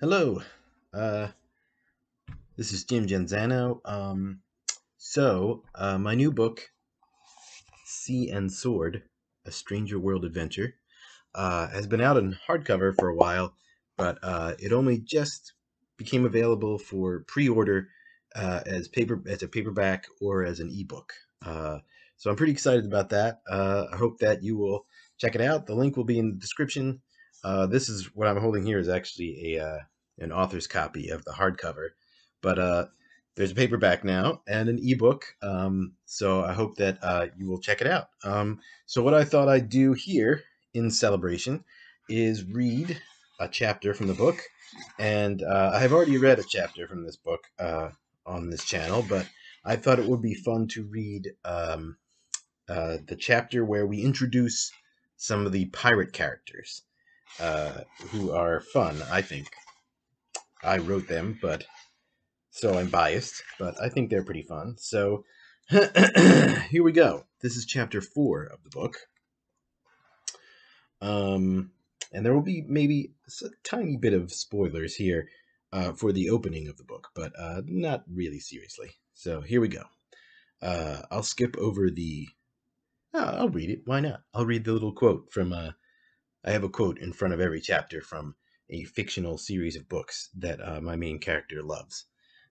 Hello, uh, this is Jim Genzano. My new book, Sea and Sword: A Stranger World Adventure, has been out in hardcover for a while, but it only just became available for pre-order as a paperback or as an ebook. So I'm pretty excited about that. I hope that you will check it out. The link will be in the description. This is what I'm holding here is actually a an author's copy of the hardcover, but there's a paperback now and an ebook. So I hope that you will check it out. So what I thought I'd do here in celebration is read a chapter from the book. And I have already read a chapter from this book on this channel, but I thought it would be fun to read the chapter where we introduce some of the pirate characters who are fun, I think. I wrote them, but so I'm biased, but I think they're pretty fun. So here we go. This is chapter 4 of the book. Um, and there will be maybe a tiny bit of spoilers here for the opening of the book, but not really seriously. So here we go. I'll skip over the. I'll read it. Why not? I'll read the little quote from. I have a quote in front of every chapter from a fictional series of books that my main character loves.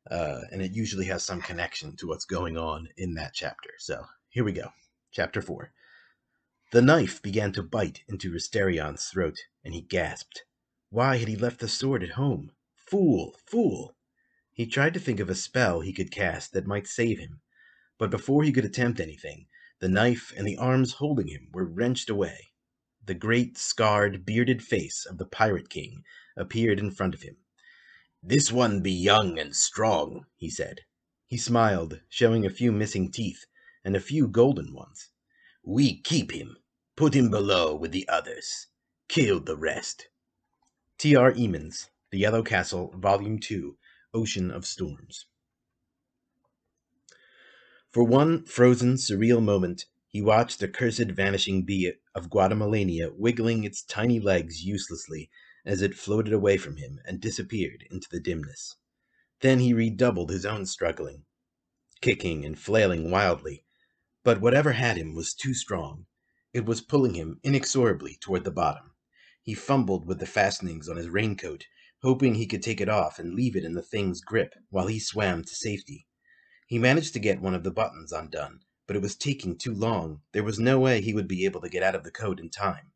And it usually has some connection to what's going on in that chapter. So here we go. Chapter 4. The knife began to bite into Ristarion's throat, and he gasped. Why had he left the sword at home? Fool! Fool! He tried to think of a spell he could cast that might save him, but before he could attempt anything, the knife and the arms holding him were wrenched away. The great, scarred, bearded face of the Pirate King appeared in front of him. "This one be young and strong," he said. He smiled, showing a few missing teeth, and a few golden ones. "We keep him. Put him below with the others. Kill the rest." T.R. Emmons, The Yellow Castle, Volume 2, Ocean of Storms. For one frozen, surreal moment, he watched the cursed vanishing bee of Guadamalania wiggling its tiny legs uselessly as it floated away from him and disappeared into the dimness. Then he redoubled his own struggling, kicking and flailing wildly. But whatever had him was too strong. It was pulling him inexorably toward the bottom. He fumbled with the fastenings on his raincoat, hoping he could take it off and leave it in the thing's grip while he swam to safety. He managed to get one of the buttons undone, but it was taking too long. There was no way he would be able to get out of the coat in time.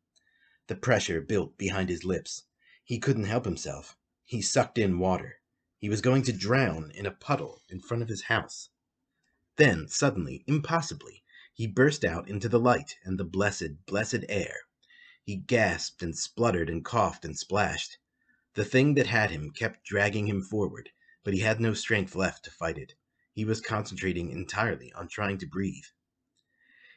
The pressure built behind his lips. He couldn't help himself. He sucked in water. He was going to drown in a puddle in front of his house. Then, suddenly, impossibly, he burst out into the light and the blessed, blessed air. He gasped and spluttered and coughed and splashed. The thing that had him kept dragging him forward, but he had no strength left to fight it. He was concentrating entirely on trying to breathe.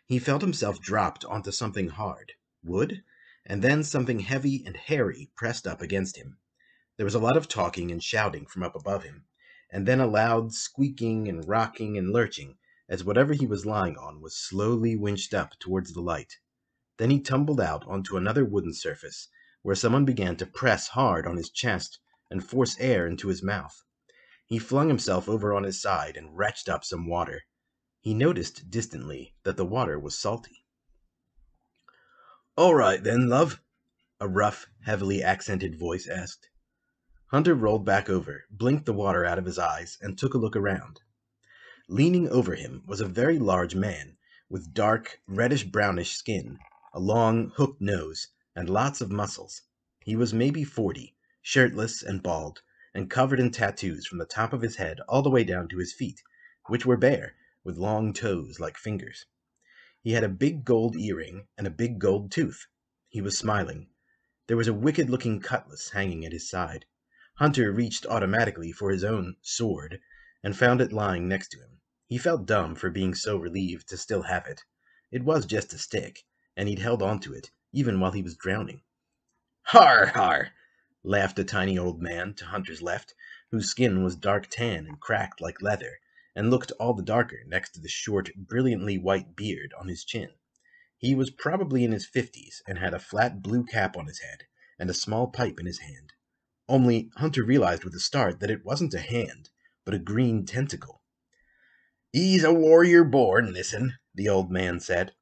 He felt himself dropped onto something hard, wood, and then something heavy and hairy pressed up against him. There was a lot of talking and shouting from up above him, and then a loud squeaking and rocking and lurching as whatever he was lying on was slowly winched up towards the light. Then he tumbled out onto another wooden surface, where someone began to press hard on his chest and force air into his mouth. He flung himself over on his side and retched up some water. He noticed distantly that the water was salty. "All right then, love," a rough, heavily accented voice asked. Hunter rolled back over, blinked the water out of his eyes, and took a look around. Leaning over him was a very large man, with dark, reddish-brownish skin, a long, hooked nose, and lots of muscles. He was maybe 40, shirtless and bald, and covered in tattoos from the top of his head all the way down to his feet, which were bare, with long toes like fingers. He had a big gold earring and a big gold tooth. He was smiling. There was a wicked-looking cutlass hanging at his side. Hunter reached automatically for his own sword, and found it lying next to him. He felt dumb for being so relieved to still have it. It was just a stick, and he'd held on to it, even while he was drowning. "Har, har!" laughed a tiny old man to Hunter's left, whose skin was dark tan and cracked like leather, and looked all the darker next to the short, brilliantly white beard on his chin. He was probably in his 50s, and had a flat blue cap on his head, and a small pipe in his hand. Only Hunter realized with a start that it wasn't a hand, but a green tentacle. "He's a warrior born, this'n," the old man said.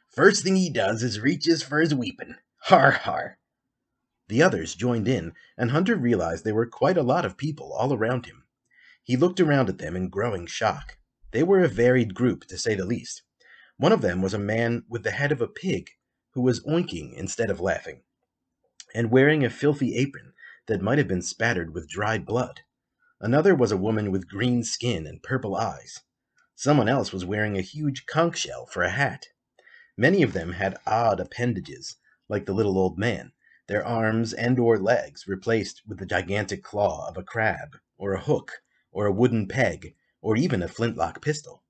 "First thing he does is reaches for his weepon. Har har!" The others joined in, and Hunter realized there were quite a lot of people all around him. He looked around at them in growing shock. They were a varied group, to say the least. One of them was a man with the head of a pig, who was oinking instead of laughing, and wearing a filthy apron that might have been spattered with dried blood. Another was a woman with green skin and purple eyes. Someone else was wearing a huge conch shell for a hat. Many of them had odd appendages, like the little old man, their arms and or legs replaced with the gigantic claw of a crab, or a hook, or a wooden peg, or even a flintlock pistol.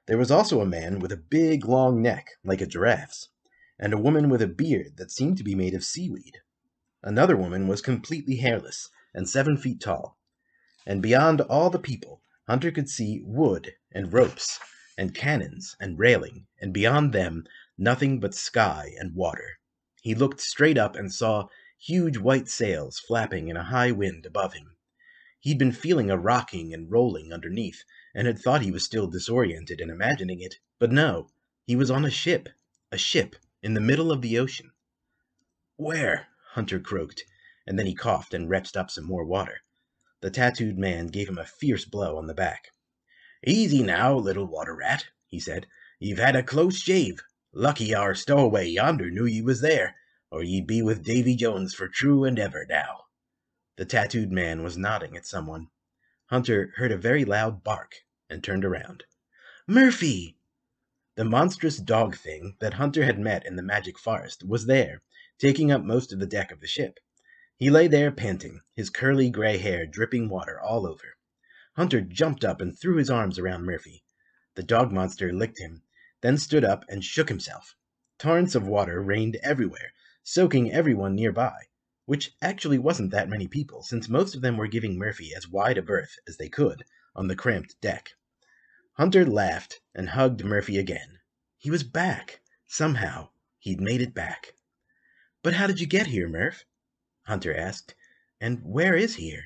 There was also a man with a big long neck, like a giraffe's, and a woman with a beard that seemed to be made of seaweed. Another woman was completely hairless and 7 feet tall. And beyond all the people, Hunter could see wood and ropes and cannons and railing, and beyond them, nothing but sky and water. He looked straight up and saw huge white sails flapping in a high wind above him. He'd been feeling a rocking and rolling underneath, and had thought he was still disoriented and imagining it, but no, he was on a ship in the middle of the ocean. "Where?" Hunter croaked, and then he coughed and retched up some more water. The tattooed man gave him a fierce blow on the back. "Easy now, little water rat," he said. "You've had a close shave. Lucky our stowaway yonder knew you was there, or you'd be with Davy Jones for true and ever now." The tattooed man was nodding at someone. Hunter heard a very loud bark and turned around. "Murphy!" The monstrous dog thing that Hunter had met in the magic forest was there, taking up most of the deck of the ship. He lay there panting, his curly gray hair dripping water all over. Hunter jumped up and threw his arms around Murphy. The dog monster licked him, then stood up and shook himself. Torrents of water rained everywhere, soaking everyone nearby, which actually wasn't that many people, since most of them were giving Murphy as wide a berth as they could on the cramped deck. Hunter laughed and hugged Murphy again. He was back. Somehow, he'd made it back. "But how did you get here, Murph?" Hunter asked. "And where is here?"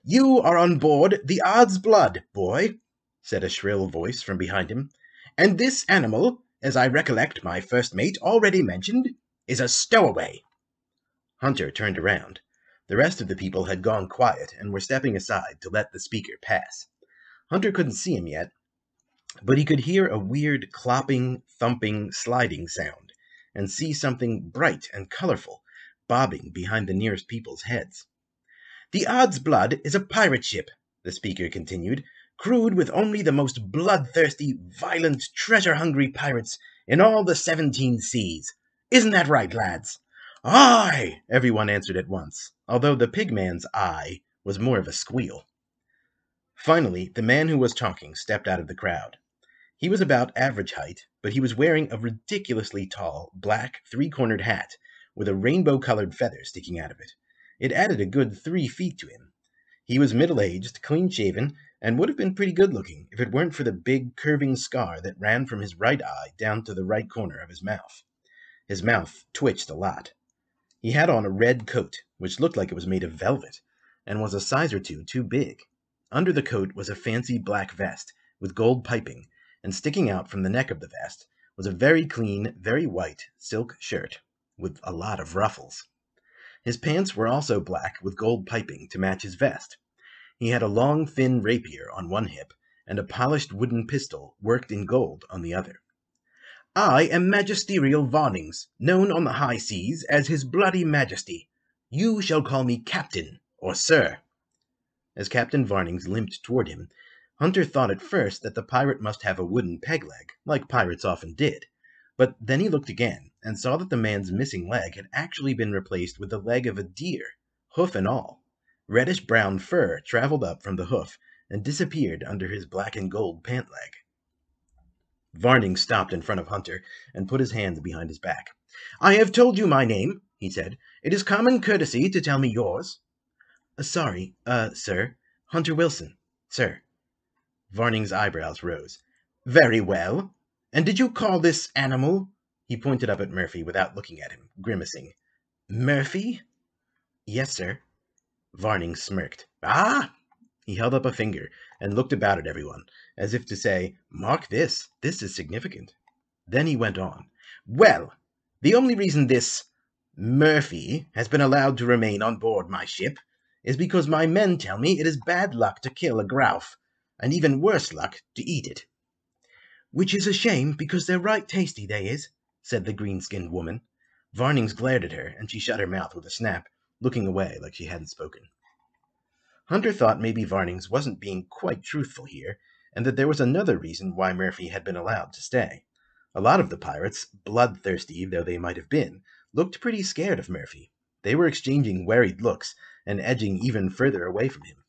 "You are on board the Odd's Blood, boy," said a shrill voice from behind him. "And this animal, as I recollect my first mate already mentioned, is a stowaway." Hunter turned around. The rest of the people had gone quiet and were stepping aside to let the speaker pass. Hunter couldn't see him yet, but he could hear a weird clopping, thumping, sliding sound, and see something bright and colorful bobbing behind the nearest people's heads. "The Odd's Blood is a pirate ship," the speaker continued, "crewed with only the most bloodthirsty, violent, treasure-hungry pirates in all the 17 seas. Isn't that right, lads?" "Aye!" everyone answered at once, although the pigman's "aye" was more of a squeal. Finally, the man who was talking stepped out of the crowd. He was about average height, but he was wearing a ridiculously tall, black, three-cornered hat with a rainbow-colored feather sticking out of it. It added a good 3 feet to him. He was middle-aged, clean-shaven, and would have been pretty good-looking if it weren't for the big, curving scar that ran from his right eye down to the right corner of his mouth. His mouth twitched a lot. He had on a red coat, which looked like it was made of velvet, and was a size or two too big. Under the coat was a fancy black vest with gold piping, and sticking out from the neck of the vest was a very clean, very white silk shirt with a lot of ruffles. His pants were also black with gold piping to match his vest. He had a long, thin rapier on one hip and a polished wooden pistol worked in gold on the other. "I am Magisterial Varnings, known on the high seas as His Bloody Majesty. You shall call me Captain or Sir." As Captain Varnings limped toward him, Hunter thought at first that the pirate must have a wooden peg leg, like pirates often did. But then he looked again, and saw that the man's missing leg had actually been replaced with the leg of a deer, hoof and all. Reddish-brown fur traveled up from the hoof and disappeared under his black and gold pant leg. Varnings stopped in front of Hunter and put his hands behind his back. "I have told you my name," he said. "It is common courtesy to tell me yours." Sorry, sir. Hunter Wilson, sir." Varning's eyebrows rose. "Very well. And did you call this animal—" He pointed up at Murphy without looking at him, grimacing. "Murphy?" "Yes, sir." Varning smirked. Ah! He held up a finger and looked about at everyone, as if to say, "Mark this. This is significant." Then he went on. "Well, the only reason this Murphy has been allowed to remain on board my ship is because my men tell me it is bad luck to kill a grouse, and even worse luck to eat it." "Which is a shame, because they're right tasty, they is," said the green-skinned woman. Varnings glared at her, and she shut her mouth with a snap, looking away like she hadn't spoken. Hunter thought maybe Varnings wasn't being quite truthful here, and that there was another reason why Murphy had been allowed to stay. A lot of the pirates, bloodthirsty though they might have been, looked pretty scared of Murphy. They were exchanging worried looks and edging even further away from him.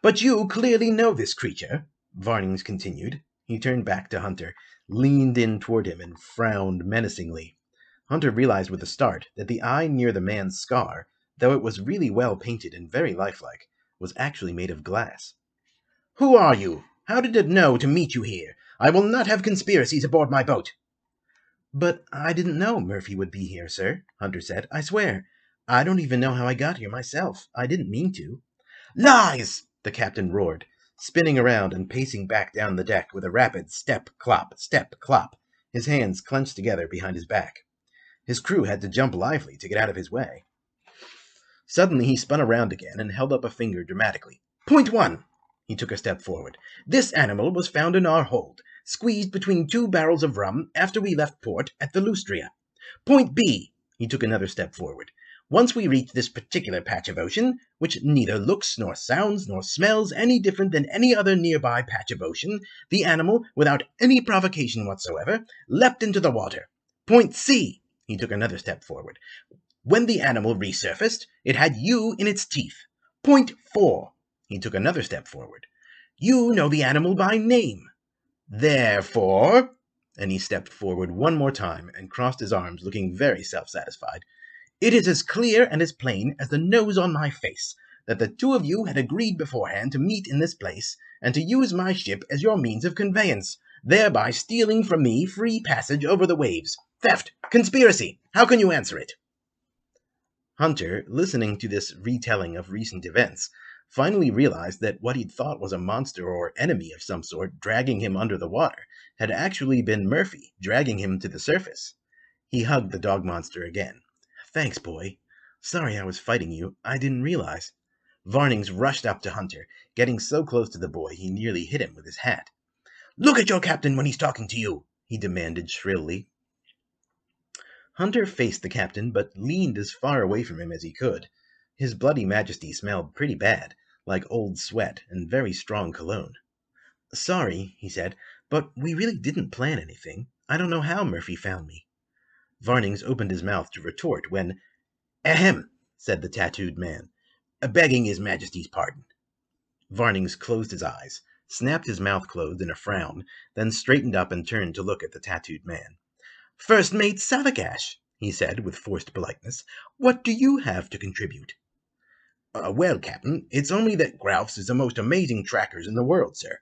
"But you clearly know this creature," Varnings continued. He turned back to Hunter, leaned in toward him, and frowned menacingly. Hunter realized with a start that the eye near the man's scar, though it was really well painted and very lifelike, was actually made of glass. "Who are you? How did it know to meet you here? I will not have conspiracies aboard my boat." "But I didn't know Murphy would be here, sir," Hunter said. "I swear. I don't even know how I got here myself. I didn't mean to." "Lies!" the captain roared, spinning around and pacing back down the deck with a rapid step, clop, his hands clenched together behind his back. His crew had to jump lively to get out of his way. Suddenly he spun around again and held up a finger dramatically. "Point 1!" He took a step forward. "This animal was found in our hold, squeezed between 2 barrels of rum after we left port at the Lustria. Point B." He took another step forward. "Once we reach this particular patch of ocean, which neither looks nor sounds nor smells any different than any other nearby patch of ocean, the animal, without any provocation whatsoever, leapt into the water. Point C." He took another step forward. "When the animal resurfaced, it had you in its teeth. Point 4." He took another step forward. "You know the animal by name. Therefore," and he stepped forward one more time and crossed his arms, looking very self-satisfied, "it is as clear and as plain as the nose on my face that the 2 of you had agreed beforehand to meet in this place and to use my ship as your means of conveyance, thereby stealing from me free passage over the waves. Theft! Conspiracy! How can you answer it?" Hunter, listening to this retelling of recent events, finally realized that what he'd thought was a monster or enemy of some sort dragging him under the water had actually been Murphy dragging him to the surface. He hugged the dog monster again. "Thanks, boy. Sorry I was fighting you. I didn't realize." Varnings rushed up to Hunter, getting so close to the boy he nearly hit him with his hat. "Look at your captain when he's talking to you," he demanded shrilly. Hunter faced the captain, but leaned as far away from him as he could. His bloody majesty smelled pretty bad, like old sweat and very strong cologne. "Sorry," he said, "but we really didn't plan anything. I don't know how Murphy found me." Varnings opened his mouth to retort when, "Ahem," said the tattooed man, "begging his majesty's pardon." Varnings closed his eyes, snapped his mouth closed in a frown, then straightened up and turned to look at the tattooed man. "First Mate Saligash," he said with forced politeness, "what do you have to contribute?" "Well, Captain, it's only that grouse is the most amazing trackers in the world, sir.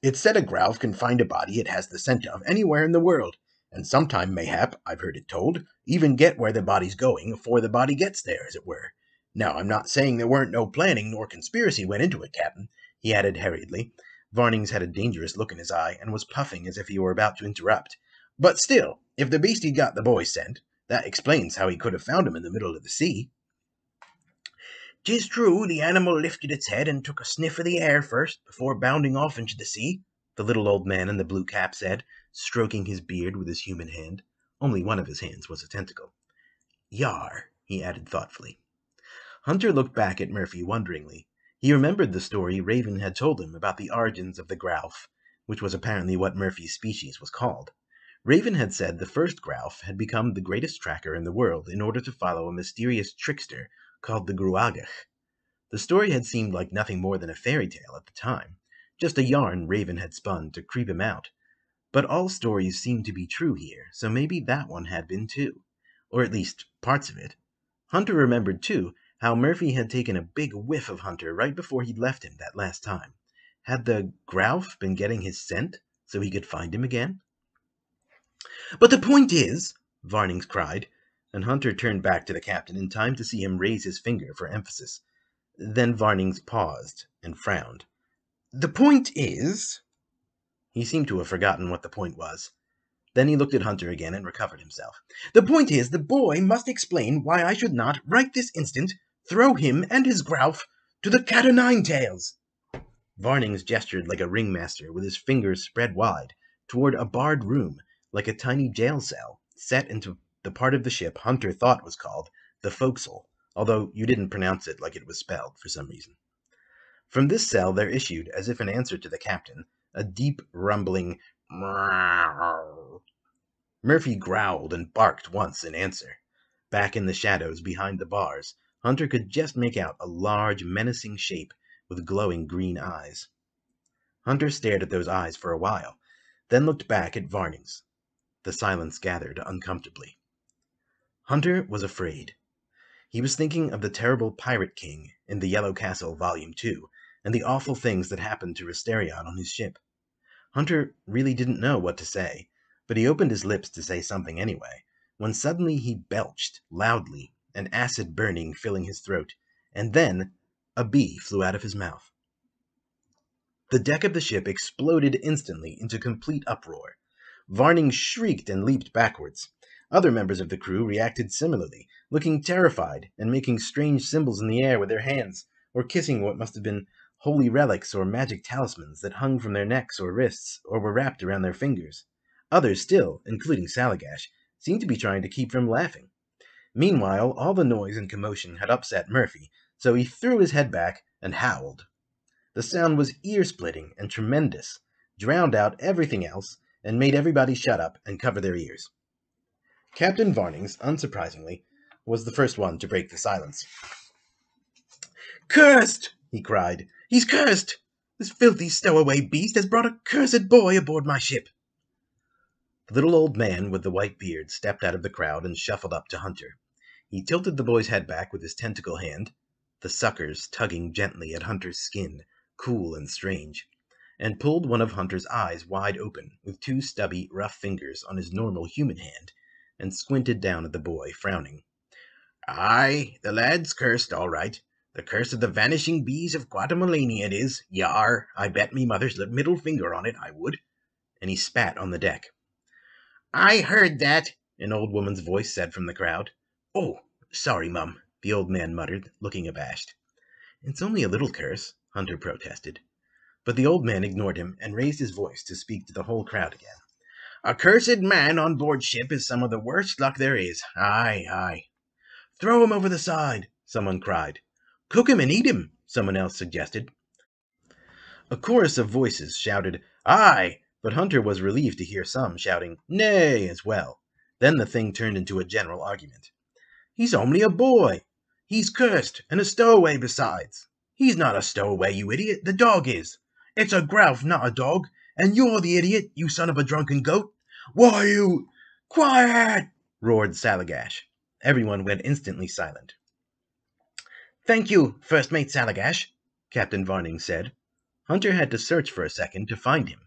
It's said a grouse can find a body it has the scent of anywhere in the world, and sometime, mayhap, I've heard it told, even get where the body's going afore the body gets there, as it were. Now, I'm not saying there weren't no planning nor conspiracy went into it, Captain," he added hurriedly. Varnings had a dangerous look in his eye, and was puffing as if he were about to interrupt. "But still, if the beastie got the boy's scent, that explains how he could have found him in the middle of the sea." "'Tis true the animal lifted its head and took a sniff of the air first, before bounding off into the sea," the little old man in the blue cap said, stroking his beard with his human hand. Only one of his hands was a tentacle. "Yar," he added thoughtfully. Hunter looked back at Murphy wonderingly. He remembered the story Raven had told him about the origins of the grouse, which was apparently what Murphy's species was called. Raven had said the first grouse had become the greatest tracker in the world in order to follow a mysterious trickster called the Gruagach. The story had seemed like nothing more than a fairy tale at the time, just a yarn Raven had spun to creep him out. But all stories seemed to be true here, so maybe that one had been too. Or at least, parts of it. Hunter remembered, too, how Murphy had taken a big whiff of Hunter right before he'd left him that last time. Had the grouse been getting his scent so he could find him again? "But the point is," Varnings cried, and Hunter turned back to the captain in time to see him raise his finger for emphasis. Then Varnings paused and frowned. "The point is—" He seemed to have forgotten what the point was. Then he looked at Hunter again and recovered himself. "The point is, the boy must explain why I should not, right this instant, throw him and his Gralf to the cat-o'-nine-tails." Varnings gestured like a ringmaster with his fingers spread wide toward a barred room like a tiny jail cell set into the part of the ship Hunter thought was called the forecastle, although you didn't pronounce it like it was spelled for some reason. From this cell there issued, as if in answer to the captain, a deep rumbling meow. Murphy growled and barked once in answer. Back in the shadows behind the bars, Hunter could just make out a large, menacing shape with glowing green eyes. Hunter stared at those eyes for a while, then looked back at Varnings. The silence gathered uncomfortably. Hunter was afraid. He was thinking of the terrible Pirate King in The Yellow Castle Volume 2, and the awful things that happened to Risterion on his ship. Hunter really didn't know what to say, but he opened his lips to say something anyway, when suddenly he belched loudly, an acid burning filling his throat, and then a bee flew out of his mouth. The deck of the ship exploded instantly into complete uproar. Varnings shrieked and leaped backwards. Other members of the crew reacted similarly, looking terrified and making strange symbols in the air with their hands, or kissing what must have been holy relics or magic talismans that hung from their necks or wrists or were wrapped around their fingers. Others still, including Salagash, seemed to be trying to keep from laughing. Meanwhile, all the noise and commotion had upset Murphy, so he threw his head back and howled. The sound was ear-splitting and tremendous, drowned out everything else, and made everybody shut up and cover their ears. Captain Varnings, unsurprisingly, was the first one to break the silence. "Cursed!" he cried. "He's cursed! This filthy stowaway beast has brought a cursed boy aboard my ship!" The little old man with the white beard stepped out of the crowd and shuffled up to Hunter. He tilted the boy's head back with his tentacle hand, the suckers tugging gently at Hunter's skin, cool and strange, and pulled one of Hunter's eyes wide open with two stubby, rough fingers on his normal human hand, and squinted down at the boy, frowning. "Aye, the lad's cursed, all right. The curse of the vanishing bees of Guatemala it is. Yar, I bet me mother's middle finger on it, I would." And he spat on the deck. "I heard that," an old woman's voice said from the crowd. "Oh, sorry, Mum," the old man muttered, looking abashed. "It's only a little curse," Hunter protested. But the old man ignored him and raised his voice to speak to the whole crowd again. "A cursed man on board ship is some of the worst luck there is. Aye, aye." "Throw him over the side," someone cried. "Cook him and eat him," someone else suggested. A chorus of voices shouted, "Aye," but Hunter was relieved to hear some shouting, "Nay," as well. Then the thing turned into a general argument. "He's only a boy. He's cursed, and a stowaway besides." "He's not a stowaway, you idiot. The dog is." "It's a Gralf, not a dog. And you're the idiot, you son of a drunken goat." "Why, you—" "Quiet!" roared Salagash. Everyone went instantly silent. "Thank you, First Mate Salagash," Captain Varnings said. Hunter had to search for a second to find him.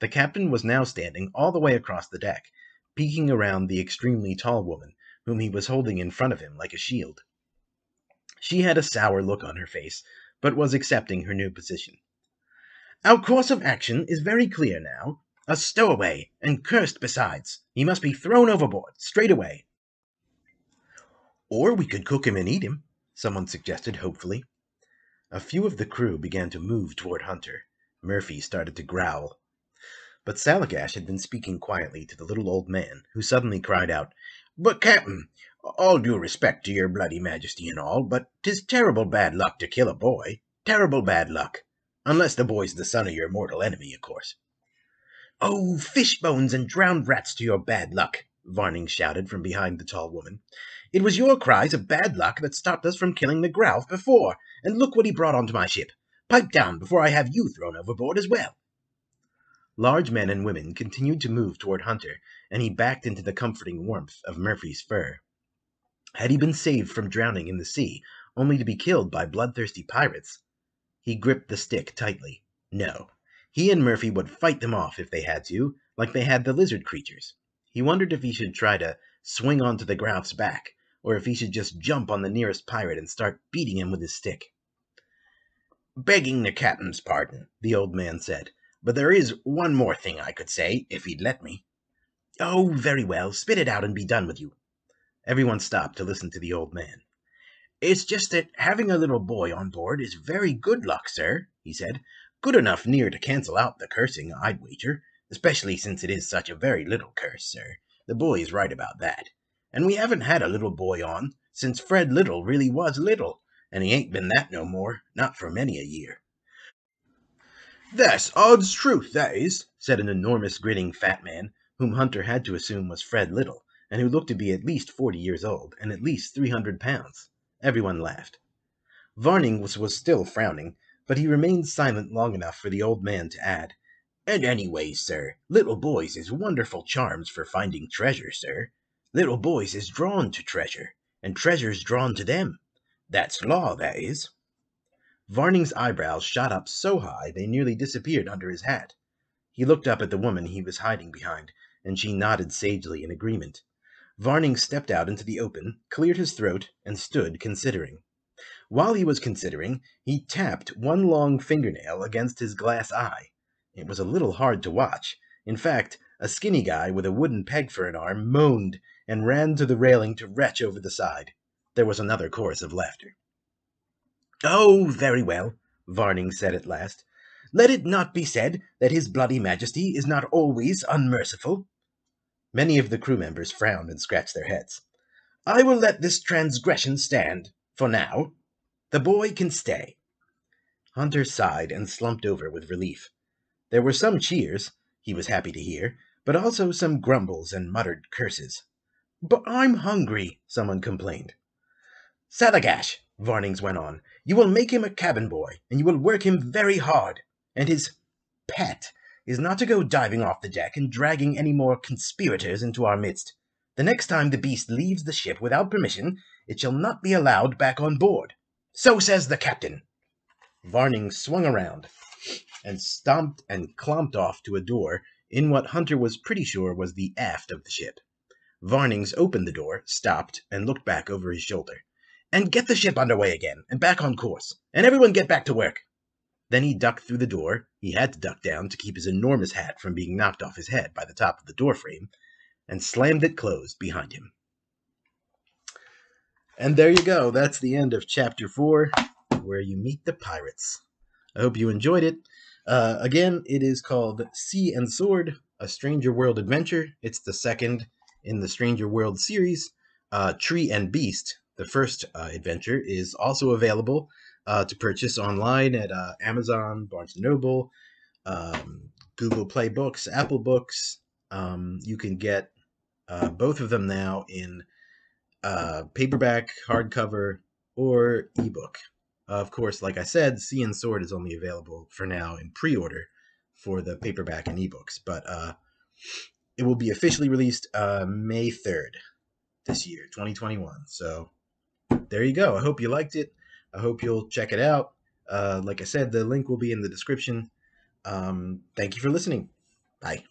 The captain was now standing all the way across the deck, peeking around the extremely tall woman, whom he was holding in front of him like a shield. She had a sour look on her face, but was accepting her new position. "Our course of action is very clear now. A stowaway, and cursed besides. He must be thrown overboard, straight away." "Or we could cook him and eat him," someone suggested hopefully. A few of the crew began to move toward Hunter. Murphy started to growl. But Salagash had been speaking quietly to the little old man, who suddenly cried out, "But, Captain, all due respect to your bloody majesty and all, but 'tis terrible bad luck to kill a boy. Terrible bad luck. Unless the boy's the son of your mortal enemy, of course." "Oh, fish bones and drowned rats to your bad luck," Varnings shouted from behind the tall woman. "It was your cries of bad luck that stopped us from killing the Gralf before, and look what he brought onto my ship. Pipe down before I have you thrown overboard as well." Large men and women continued to move toward Hunter, and he backed into the comforting warmth of Murphy's fur. Had he been saved from drowning in the sea, only to be killed by bloodthirsty pirates? He gripped the stick tightly. No. He and Murphy would fight them off if they had to, like they had the lizard creatures. He wondered if he should try to swing onto the Gralf's back, or if he should just jump on the nearest pirate and start beating him with his stick. "Begging the captain's pardon," the old man said, "but there is one more thing I could say, if he'd let me." "Oh, very well, spit it out and be done with you." Everyone stopped to listen to the old man. "It's just that having a little boy on board is very good luck, sir," he said. "Good enough near to cancel out the cursing, I'd wager, especially since it is such a very little curse, sir. The boy's right about that. And we haven't had a little boy on since Fred Little really was little, and he ain't been that no more, not for many a year." "That's odds truth, that is," said an enormous grinning fat man, whom Hunter had to assume was Fred Little, and who looked to be at least 40 years old, and at least 300 pounds. Everyone laughed. Varning was still frowning, but he remained silent long enough for the old man to add, "And anyways, sir, little boys is wonderful charms for finding treasure, sir. Little boys is drawn to treasure, and treasure's drawn to them. That's law, that is." Varning's eyebrows shot up so high they nearly disappeared under his hat. He looked up at the woman he was hiding behind, and she nodded sagely in agreement. Varning stepped out into the open, cleared his throat, and stood considering. While he was considering, he tapped one long fingernail against his glass eye. It was a little hard to watch. In fact, a skinny guy with a wooden peg for an arm moaned and ran to the railing to retch over the side. There was another chorus of laughter. "Oh, very well," Varning said at last. "Let it not be said that his bloody majesty is not always unmerciful." Many of the crew members frowned and scratched their heads. "I will let this transgression stand, for now. The boy can stay." Hunter sighed and slumped over with relief. There were some cheers, he was happy to hear, but also some grumbles and muttered curses. "But I'm hungry," someone complained. "Salagash," Varnings went on, "you will make him a cabin boy, and you will work him very hard. And his pet is not to go diving off the deck and dragging any more conspirators into our midst. The next time the beast leaves the ship without permission, it shall not be allowed back on board. So says the captain." Varning swung around and stomped and clomped off to a door in what Hunter was pretty sure was the aft of the ship. Varnings opened the door, stopped, and looked back over his shoulder. "And get the ship underway again, and back on course, and everyone get back to work." Then he ducked through the door. He had to duck down to keep his enormous hat from being knocked off his head by the top of the door frame, and slammed it closed behind him. And there you go. That's the end of Chapter 4, where you meet the pirates. I hope you enjoyed it. Again, it is called Sea and Sword, A Stranger World Adventure. It's the second in the Stranger World series. Tree and Beast, the first adventure, is also available to purchase online at Amazon, Barnes & Noble, Google Play Books, Apple Books. You can get both of them now in paperback, hardcover, or ebook. Of course, like I said, Sea and Sword is only available for now in pre-order for the paperback and ebooks, but it will be officially released May 3rd this year, 2021. So there you go. I hope you liked it. I hope you'll check it out. Like I said, the link will be in the description. Thank you for listening. Bye.